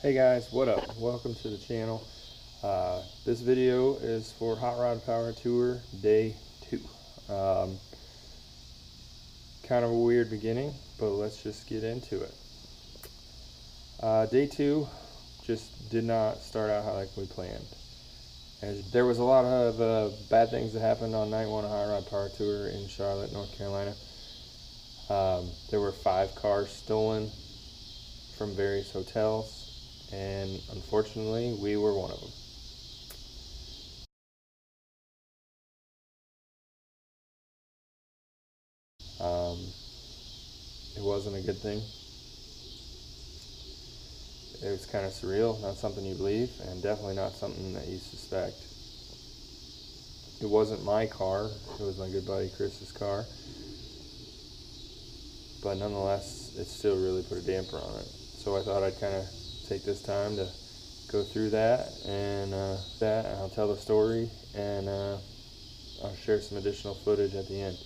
Hey guys, what up? Welcome to the channel. This video is for Hot Rod Power Tour Day 2. Kind of a weird beginning, but let's just get into it. Day 2 just did not start out like we planned. There was a lot of bad things that happened on night 1 of Hot Rod Power Tour in Charlotte, North Carolina. There were 5 cars stolen from various hotels, and unfortunately we were one of them. It wasn't a good thing. It was kind of surreal, not something you believe, and definitely not something that you suspect. It wasn't my car, it was my good buddy Chris's car, but nonetheless, it still really put a damper on it. So I thought I'd kind of take this time to go through that, and I'll tell the story, and I'll share some additional footage at the end.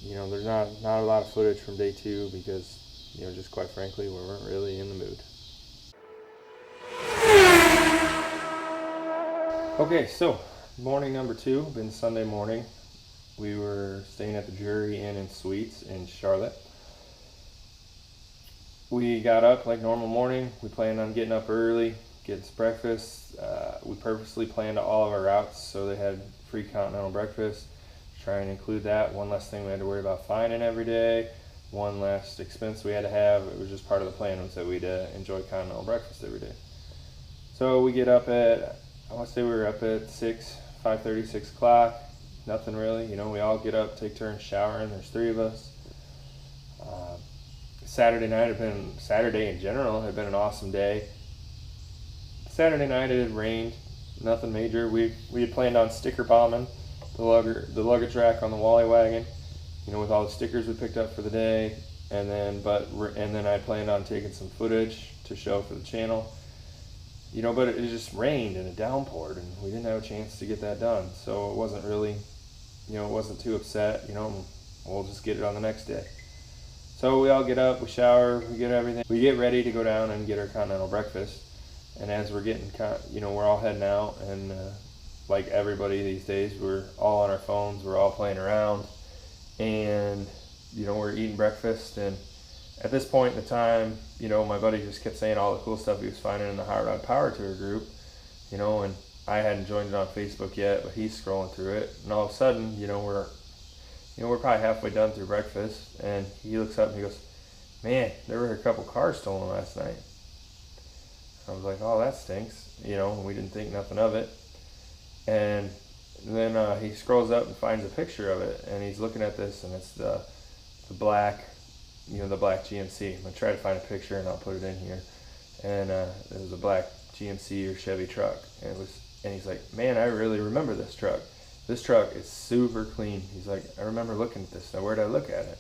You know, there's not a lot of footage from day 2 because, you know, just quite frankly, we weren't really in the mood. Okay, so morning number 2, been Sunday morning. We were staying at the Drury Inn and Suites in Charlotte. We got up like normal morning. We planned on getting up early, getting some breakfast. We purposely planned all of our routes so they had free continental breakfast. Try and include that. One less thing we had to worry about finding every day. One less expense we had to have. It was just part of the plan was that we'd enjoy continental breakfast every day. So we get up at, I want to say we were up at 5:30, 6 o'clock. Nothing really, you know, we all get up, take turns showering. There's 3 of us. Saturday in general had been an awesome day. Saturday night it had rained, nothing major. We had planned on sticker bombing the luggage rack on the Wally wagon, you know, with all the stickers we picked up for the day, and then I planned on taking some footage to show for the channel, you know, but it just rained and it downpoured, and we didn't have a chance to get that done. So it wasn't really, you know, it wasn't too upset, you know, we'll just get it on the next day. So we all get up, we shower, we get everything, we get ready to go down and get our continental breakfast. And as we're getting, you know, we're all heading out, and like everybody these days, we're all on our phones, we're all playing around, and, you know, we're eating breakfast. And at this point in the time, you know, my buddy just kept saying all the cool stuff he was finding in the Hot Rod Power Tour group, you know, and I hadn't joined it on Facebook yet, but he's scrolling through it, and all of a sudden, you know, we're probably halfway done through breakfast, and he looks up and he goes, "Man, there were a couple cars stolen last night." I was like, "Oh, that stinks," you know, and we didn't think nothing of it. And then he scrolls up and finds a picture of it, and he's looking at this, and it's the black, you know, the black GMC. I'm gonna try to find a picture and I'll put it in here. And it was a black GMC or Chevy truck, and he's like, "Man, I really remember this truck. This truck is super clean." He's like, "I remember looking at this. Now where'd I look at it?"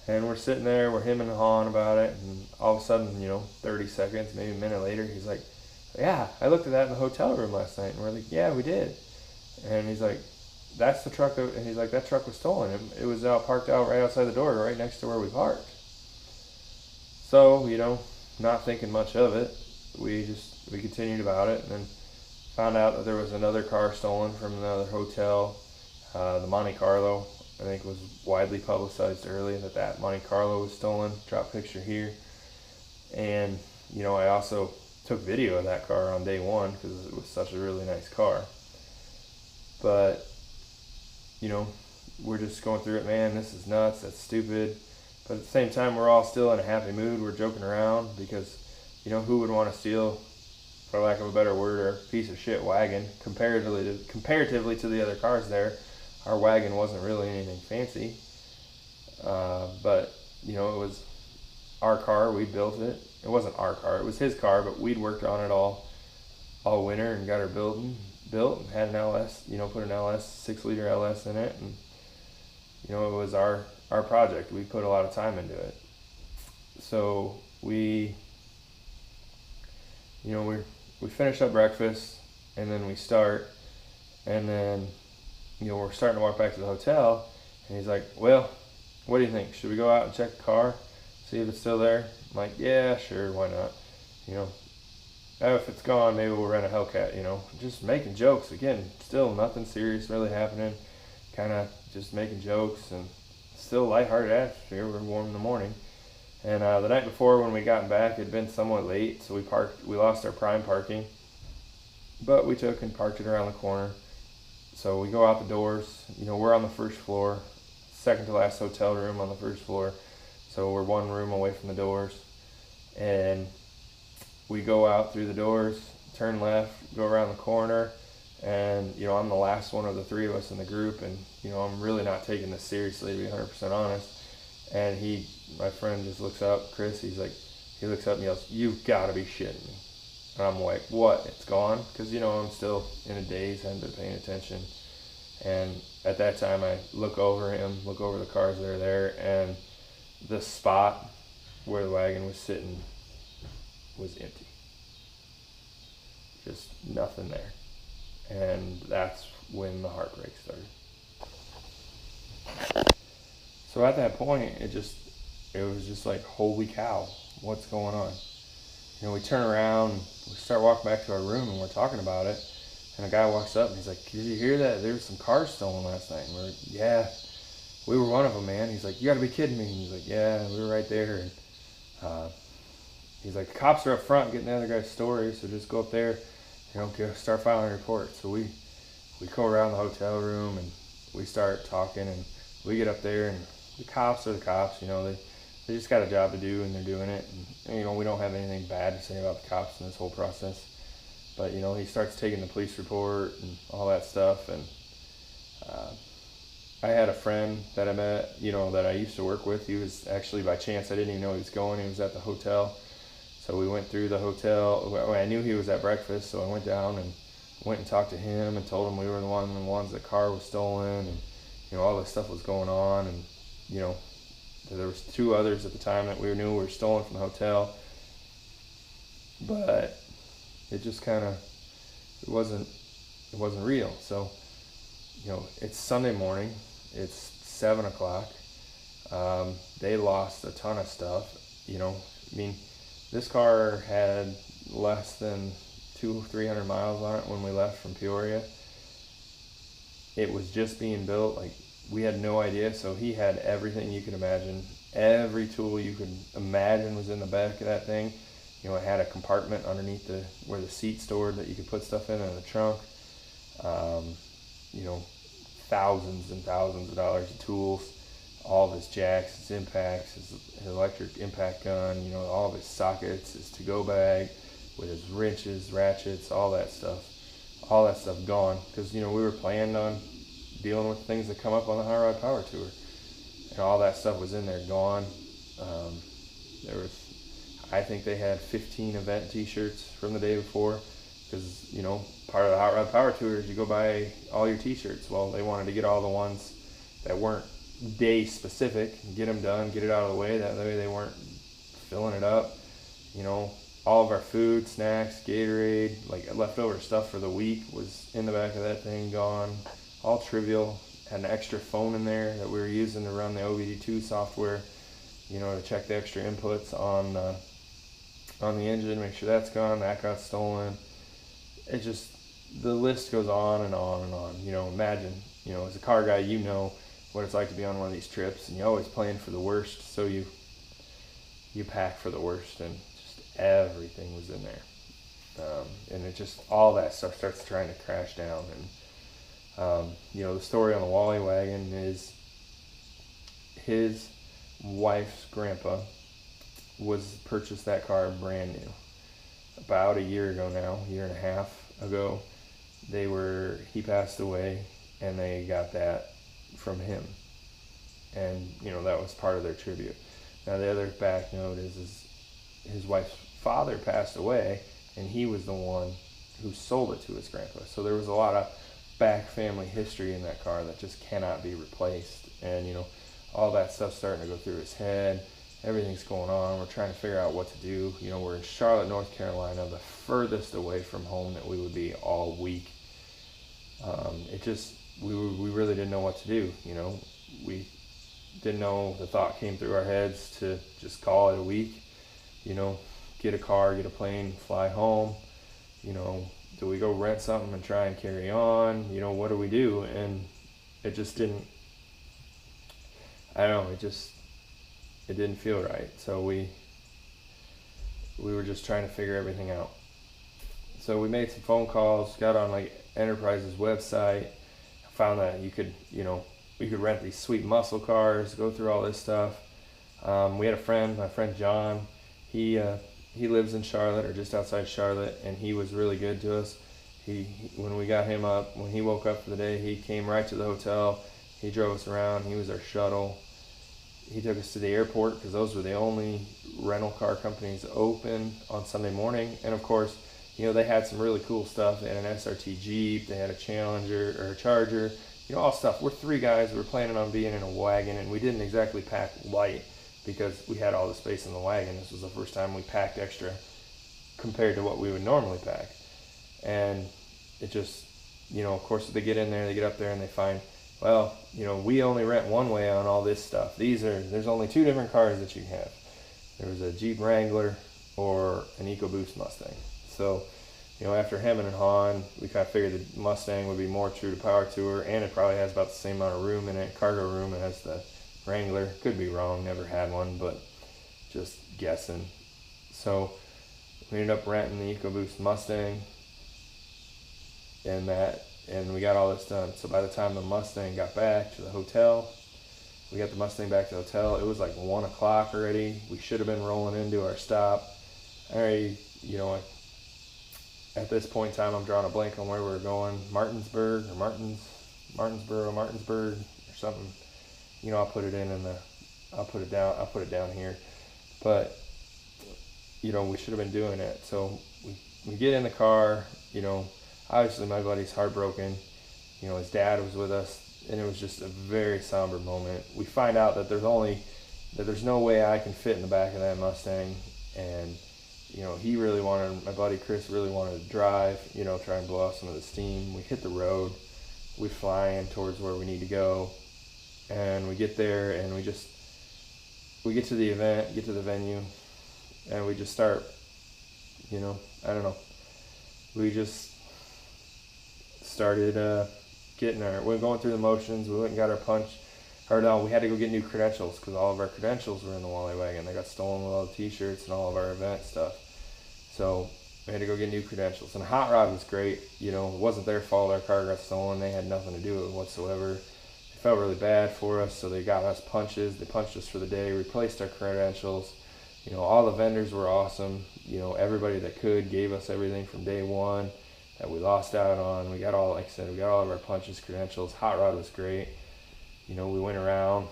And we're sitting there, we're hemming and hawing about it, and all of a sudden, you know, 30 seconds, maybe a minute later, he's like, "Yeah, I looked at that in the hotel room last night." And we're like, "Yeah, we did." And he's like, "That's the truck," and he's like, "That truck was stolen. It was parked out right outside the door, right next to where we parked." So, you know, not thinking much of it, we continued about it, and then found out that there was another car stolen from another hotel, the Monte Carlo. I think it was widely publicized early that Monte Carlo was stolen. Drop picture here. And, you know, I also took video of that car on day 1 because it was such a really nice car. But, you know, we're just going through it. Man, this is nuts, that's stupid. But at the same time, we're all still in a happy mood. We're joking around because, you know, who would want to steal, for lack of a better word, a piece of shit wagon? Comparatively to the other cars there, our wagon wasn't really anything fancy. But, you know, it was our car, we built it. It wasn't our car, it was his car, but we'd worked on it all winter and got her built and had an LS, you know, put an LS, 6-liter LS in it. And, you know, it was our project. We put a lot of time into it. So we finish up breakfast, and then we start, and then, you know, we're starting to walk back to the hotel, and he's like, "Well, what do you think? Should we go out and check the car, see if it's still there?" I'm like, "Yeah, sure, why not?" you know, oh, if it's gone, maybe we'll rent a Hellcat, you know. Just making jokes. Again, still nothing serious really happening. Kind of just making jokes and still lighthearted atmosphere. We're warm in the morning. And the night before when we got back, it had been somewhat late, so we lost our prime parking. But we took and parked it around the corner. So we go out the doors. You know, we're on the first floor, second to last hotel room on the first floor. So we're one room away from the doors. And we go out through the doors, turn left, go around the corner, and you know, I'm the last one of the three of us in the group, and you know, I'm really not taking this seriously, to be 100% honest. And my friend just looks up, Chris, he looks up and yells, "You've got to be shitting me." And I'm like, "What? It's gone?" Because you know, I'm still in a daze, hadn't been paying attention. And at that time, I look over the cars that are there, and the spot where the wagon was sitting was empty. Just nothing there. And that's when the heartbreak started. So at that point, it was just like, holy cow, what's going on? You know, we turn around, we start walking back to our room, and we're talking about it. And a guy walks up and he's like, "Did you hear that? There was some cars stolen last night." And we're like, "Yeah, we were one of them, man." He's like, "You got to be kidding me." And he's like, "Yeah, we were right there." And he's like, "The cops are up front getting the other guy's story, so just go up there, you know, start filing a report." So we go around the hotel room and we start talking, and we get up there, and the cops are the cops, you know, they just got a job to do, and they're doing it. And you know, we don't have anything bad to say about the cops in this whole process. But you know, he starts taking the police report and all that stuff, and I had a friend that I met, you know, that I used to work with. He was actually, by chance, I didn't even know he was going. He was at the hotel. So we went through the hotel. Well, I knew he was at breakfast, so I went down and went and talked to him and told him we were the ones the car was stolen, and you know, all this stuff was going on. And you know, there was two others at the time that we knew were stolen from the hotel. But it just kind of, it wasn't real. So you know, it's Sunday morning. It's 7 o'clock. They lost a ton of stuff. You know, I mean, this car had less than 200-300 miles on it when we left from Peoria. It was just being built. Like, we had no idea. So he had everything you could imagine. Every tool you could imagine was in the back of that thing. You know, it had a compartment underneath where the seat stored that you could put stuff in the trunk. You know, thousands and thousands of dollars of tools, all of his jacks, his impacts, his electric impact gun, you know, all of his sockets, his to-go bag with his wrenches, ratchets, all that stuff gone. Because, you know, we were planning on dealing with things that come up on the Hot Rod Power Tour. And all that stuff was in there, gone. I think they had 15 event t-shirts from the day before. Because, you know, part of the Hot Rod Power Tour is you go buy all your t-shirts. Well, they wanted to get all the ones that weren't day specific, get them done, get it out of the way. That way they weren't filling it up. You know, all of our food, snacks, Gatorade, like leftover stuff for the week was in the back of that thing, gone. All trivial. Had an extra phone in there that we were using to run the OBD2 software, you know, to check the extra inputs on the engine, make sure that's gone. That got stolen. It just, the list goes on and on and on. You know, imagine, you know, as a car guy, you know what it's like to be on one of these trips, and you always plan for the worst, so you pack for the worst, and just everything was in there. And it just, all that stuff starts trying to crash down. And you know, the story on the Wally wagon is his wife's grandpa purchased that car brand new about a year ago now, year and a half ago. He passed away, and they got that from him, and you know, that was part of their tribute. Now the other back note is his wife's father passed away, and he was the one who sold it to his grandpa. So there was a lot of back family history in that car that just cannot be replaced. And you know, all that stuff's starting to go through his head. Everything's going on. We're trying to figure out what to do. You know, we're in Charlotte, North Carolina, the furthest away from home that we would be all week. We really didn't know what to do. You know, we didn't know, the thought came through our heads to just call it a week. You know, get a car, get a plane, fly home? You know, do we go rent something and try and carry on? You know, what do we do? And it just didn't, I don't know, it didn't feel right. So we were just trying to figure everything out. So we made some phone calls, got on like Enterprise's website, found that you could, you know, we could rent these sweet muscle cars, go through all this stuff. We had a friend, my friend John, he lives in Charlotte, or just outside Charlotte, and he was really good to us. When we got him up, when he woke up for the day, he came right to the hotel. He drove us around. He was our shuttle. He took us to the airport because those were the only rental car companies open on Sunday morning. And of course, you know, they had some really cool stuff. They had an SRT Jeep, they had a Challenger or a Charger, you know, all stuff. We're three guys. We were planning on being in a wagon, and we didn't exactly pack light because we had all the space in the wagon. This was the first time we packed extra compared to what we would normally pack. And it just, you know, of course, they get in there, they get up there, and they find, well, you know, we only rent one way on all this stuff. There's only two different cars that you can have. There was a Jeep Wrangler or an EcoBoost Mustang. So, you know, after hemming and hawing, we kind of figured the Mustang would be more true to Power Tour, and it probably has about the same amount of room in it, cargo room, as the Wrangler. Could be wrong, never had one, but just guessing. So we ended up renting the EcoBoost Mustang, and we got all this done. So by the time the Mustang got back to the hotel, we got the Mustang back to the hotel, it was like 1 o'clock already. We should have been rolling into our stop. You know, at this point in time, I'm drawing a blank on where we were going. Martinsburg or Martinsburg or something. You know, I'll put it down here. But, you know, we should have been doing it. So we get in the car, you know, obviously my buddy's heartbroken. You know, his dad was with us, and it was just a very somber moment. We find out that there's no way I can fit in the back of that Mustang, and you know, my buddy Chris really wanted to drive, you know, try and blow off some of the steam. We hit the road, we fly in towards where we need to go, and we get there, and we get to the event, get to the venue, and we just start, you know, I don't know, we just started we're going through the motions. We went and got our we had to go get new credentials because all of our credentials were in the Wally wagon. They got stolen with all the t-shirts and all of our event stuff. So we had to go get new credentials. And Hot Rod was great. You know, it wasn't their fault our car got stolen. They had nothing to do with it whatsoever. They felt really bad for us, so they got us punches. They punched us for the day, replaced our credentials. You know, all the vendors were awesome. You know, everybody that could gave us everything from day one that we lost out on. We got all, like I said, we got all of our punches, credentials. Hot Rod was great. You know, we went around,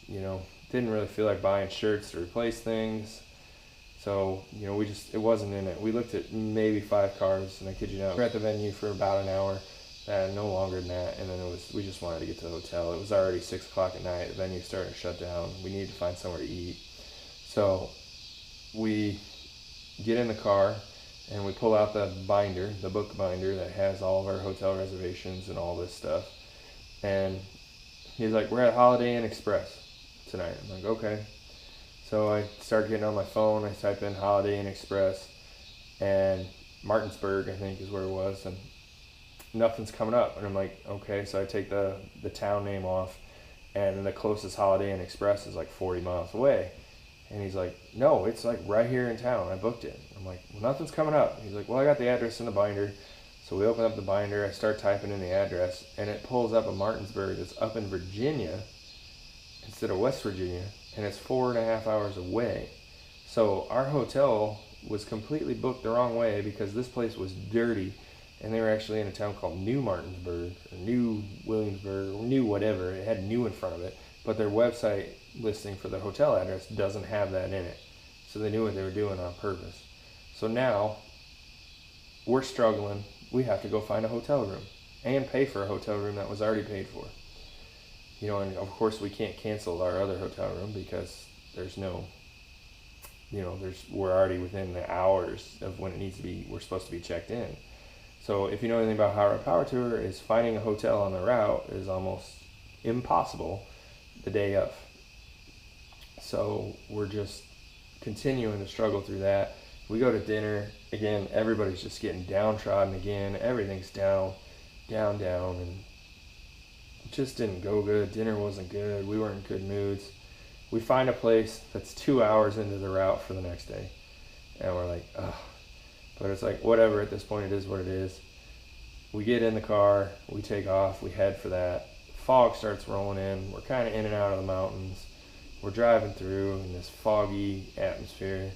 you know, didn't really feel like buying shirts to replace things. So, you know, it wasn't in it. We looked at maybe 5 cars, and I kid you not, we were at the venue for about an hour, no longer than that, and then we just wanted to get to the hotel. It was already 6 o'clock at night. The venue started to shut down. We needed to find somewhere to eat. So we get in the car, and we pull out the book binder that has all of our hotel reservations and all this stuff. And he's like, we're at Holiday Inn Express tonight. I'm like, okay. So I start getting on my phone. I type in Holiday Inn Express, and Martinsburg, I think, is where it was, and nothing's coming up. And I'm like, okay. So I take the town name off, and the closest Holiday Inn Express is like 40 miles away. And he's like, no, it's like right here in town. I booked it. I'm like, well, nothing's coming up. He's like, well, I got the address in the binder. So we open up the binder. I start typing in the address, and it pulls up a Martinsburg that's up in Virginia instead of West Virginia, and it's 4.5 hours away. So our hotel was completely booked the wrong way because this place was dirty, and they were actually in a town called New Martinsburg, or New Williamsburg, or New whatever. It had New in front of it, but their website listing for the hotel address doesn't have that in it. So they knew what they were doing on purpose. So now we're struggling. We have to go find a hotel room and pay for a hotel room that was already paid for. You know, and of course we can't cancel our other hotel room because there's no, you know, we're already within the hours of when we're supposed to be checked in. So if you know anything about Hot Rod Power Tour, is finding a hotel on the route is almost impossible the day of. So we're just continuing to struggle through that. We go to dinner again. Everybody's just getting downtrodden again. Everything's down, and it just didn't go good. Dinner wasn't good. We weren't in good moods. We find a place that's 2 hours into the route for the next day, and we're like, ugh. But it's like, whatever. At this point, it is what it is. We get in the car. We take off. We head for that. Fog starts rolling in. We're kind of in and out of the mountains. We're driving through in this foggy atmosphere.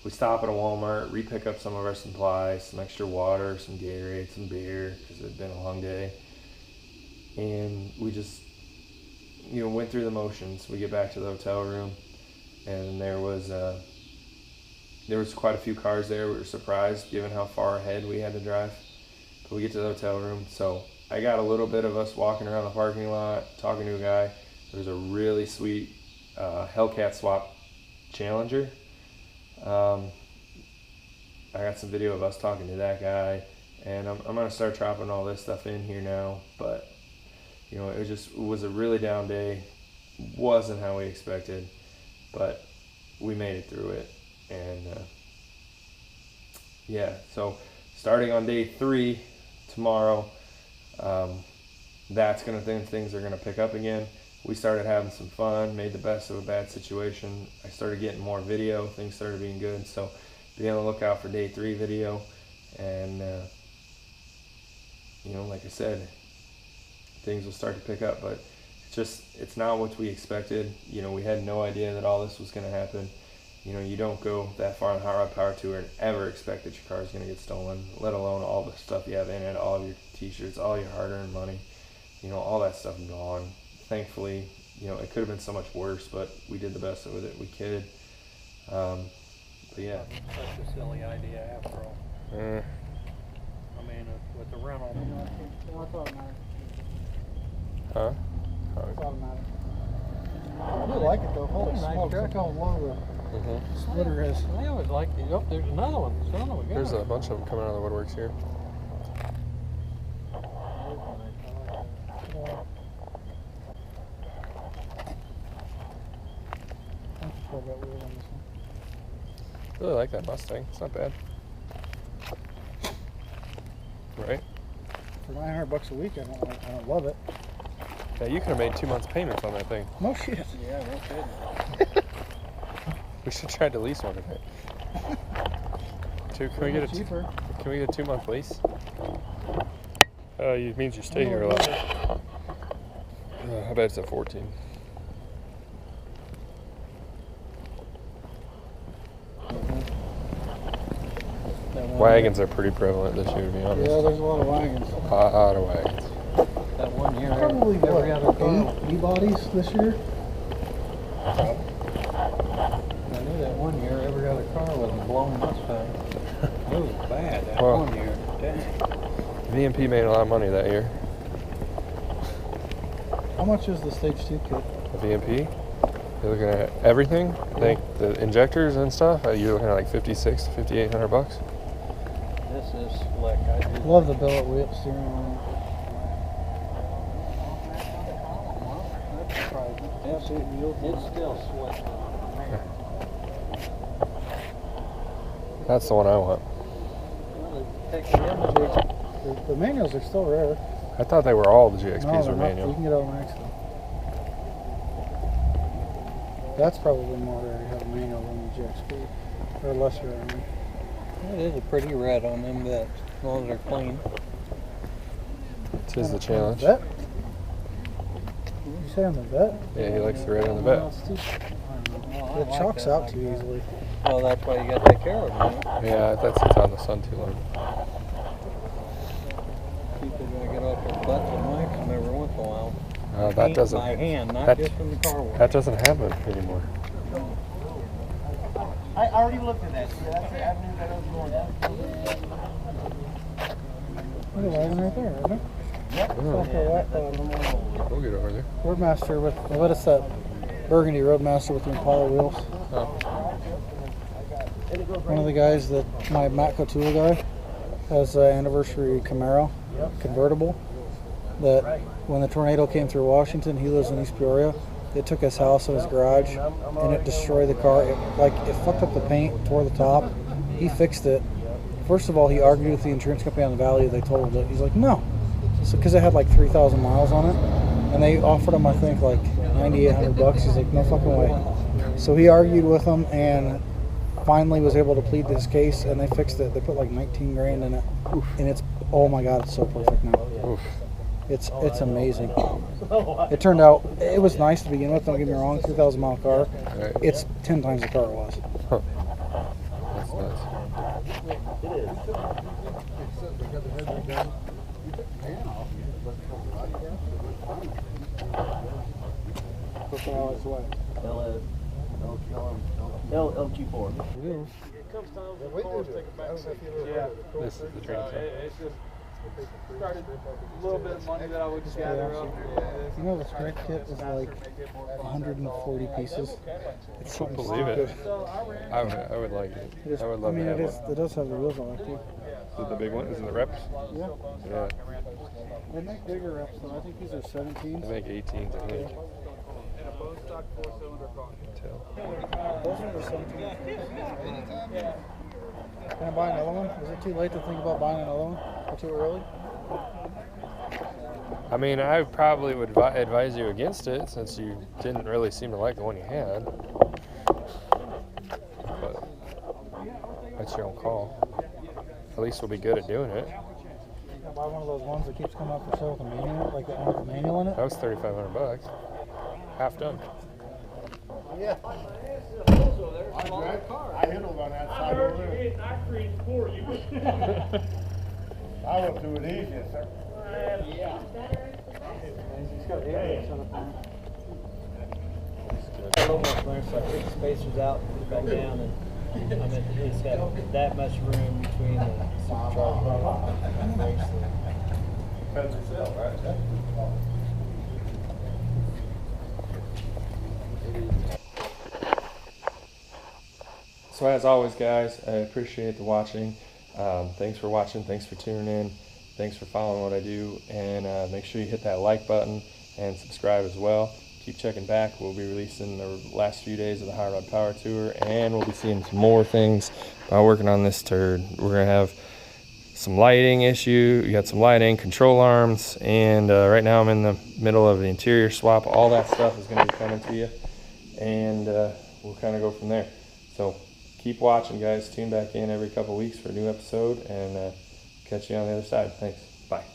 We stop at a Walmart, re-pick up some of our supplies, some extra water, some Gatorade, some beer, because it had been a long day. And we just, went through the motions. We get back to the hotel room, and there was quite a few cars there. We were surprised, given how far ahead we had to drive. But we get to the hotel room, so I got a little bit of us walking around the parking lot, talking to a guy. There was a really sweet Hellcat swap Challenger. I got some video of us talking to that guy, and I'm going to start dropping all this stuff in here now, but it was a really down day. Wasn't how we expected, but we made it through it. And so starting on day 3 tomorrow, that's going to things are going to pick up again. We started having some fun, made the best of a bad situation. I started getting more video. Things started being good. So be on the lookout for day 3 video. And, like I said, things will start to pick up. But it's not what we expected. We had no idea that all this was going to happen. You don't go that far on the Hot Rod Power Tour and ever expect that your car is going to get stolen, let alone all the stuff you have in it, all of your t-shirts, all your hard-earned money, all that stuff gone. Thankfully, it could have been so much worse, but we did the best with it we could. But yeah. Such a silly idea after all. I mean, with the rental. I thought it mattered. Huh? I thought it mattered. I do like it though. Holy smokes, look how long the splitter is. I always like these. Oh, there's another one. There's a bunch of them coming out of the woodworks here. I really like that Mustang. It's not bad. Right? For $900 a week, I don't love it. Yeah, you could have made 2 months payments on that thing. No shit. Yeah, no kidding. We should try to lease one today. Can we get a cheaper? Can we get a 2-month lease? It means you stay here a lot. I bet it's a 14. Wagons are pretty prevalent this year, to be honest. Yeah, there's a lot of wagons. A lot of wagons. That one year, Probably every other car. 8 E-bodies this year. I knew that one year every other car was a blown Mustang. It was bad that one year. Dang. VMP made a lot of money that year. How much is the Stage 2 kit? The VMP? You're looking at everything. I think the injectors and stuff. You're looking at like $5,600 to $5,800. This is slick. I do. Love the billet whip steering wheel. It's still slick. That's the one I want. The manuals are still rare. I thought they were all the GXPs No, were they're not. manual. You can get automatic though. That's probably more rare to have a manual than the GXP. Or less rare, I mean. It is a pretty red on them bits, as long as they're clean. It is the challenge. Vet? You say on the vet? Yeah, he likes the red on the vet. Oh, It chalks out too easily. Well, that's why you got to take care of them. Yeah, that sits out in the sun too long. People gotta get off their butts and wax them every once in a while. That doesn't. By hand, not that- just from the car wash. That doesn't happen anymore. I already looked at that. See, that's the avenue that I was going down. There's a wagon right there, isn't it? Yep. We'll get over there. Roadmaster with, what is that? Burgundy Roadmaster with the Impala wheels. Oh. One of the guys that, my Matt Couture guy, has an anniversary Camaro convertible that when the tornado came through Washington, he lives in East Peoria, it took his house and his garage and it destroyed the car. It fucked up the paint, tore the top, He fixed it. First of all, he argued with the insurance company on the value they totaled it. He's like, no. So, because it had like 3,000 miles on it. And they offered him, I think, like $9,800. He's like, no fucking way. So he argued with them and finally was able to plead this case, and they fixed it. They put like 19 grand in it. And it's, oh my God, it's so perfect now. Oof. It's amazing. It turned out, it was nice to begin with, don't get me wrong, 3,000 mile car. Right. It's 10 times the car it was. Huh. That's nuts. LG4. This is the train. It's just started a little bit of money that I would gather up. You know, the strike kit is like 140 pieces. It's I believe it. I would like it. It is, I would love to have one. it does have the wheels on it too. Is it the big one? Is it the reps? Yeah. Yeah. They make bigger reps though. I think these are 17s. I think 18s, I think. And a bone stock 4-cylinder car. Those are the 17s. Can I buy another one? Is it too late to think about buying another one? Or too early? I mean, I probably would advise you against it since you didn't really seem to like the one you had. But that's your own call. At least we'll be good at doing it. Can I buy one of those ones that keeps coming up for sale with a manual, like the one with the manual in it? That was $3,500. Half done. Yeah. I hit on that side over there. I went through it easy, sir. He's got air set up on it. So I took the spacers out, put it back down, and I mean, it's got that much room between the supercharger and the brakes. So as always, guys, I appreciate the watching. Thanks for watching. Thanks for tuning in. Thanks for following what I do. And make sure you hit that like button and subscribe as well. Keep checking back. We'll be releasing the last few days of the Hot Rod Power Tour, and we'll be seeing some more things by working on this turd. We're going to have some lighting issue. You got some lighting, control arms, and right now I'm in the middle of the interior swap. All that stuff is going to be coming to you, and we'll kind of go from there. So keep watching, guys. Tune back in every couple weeks for a new episode, and catch you on the other side. Thanks. Bye.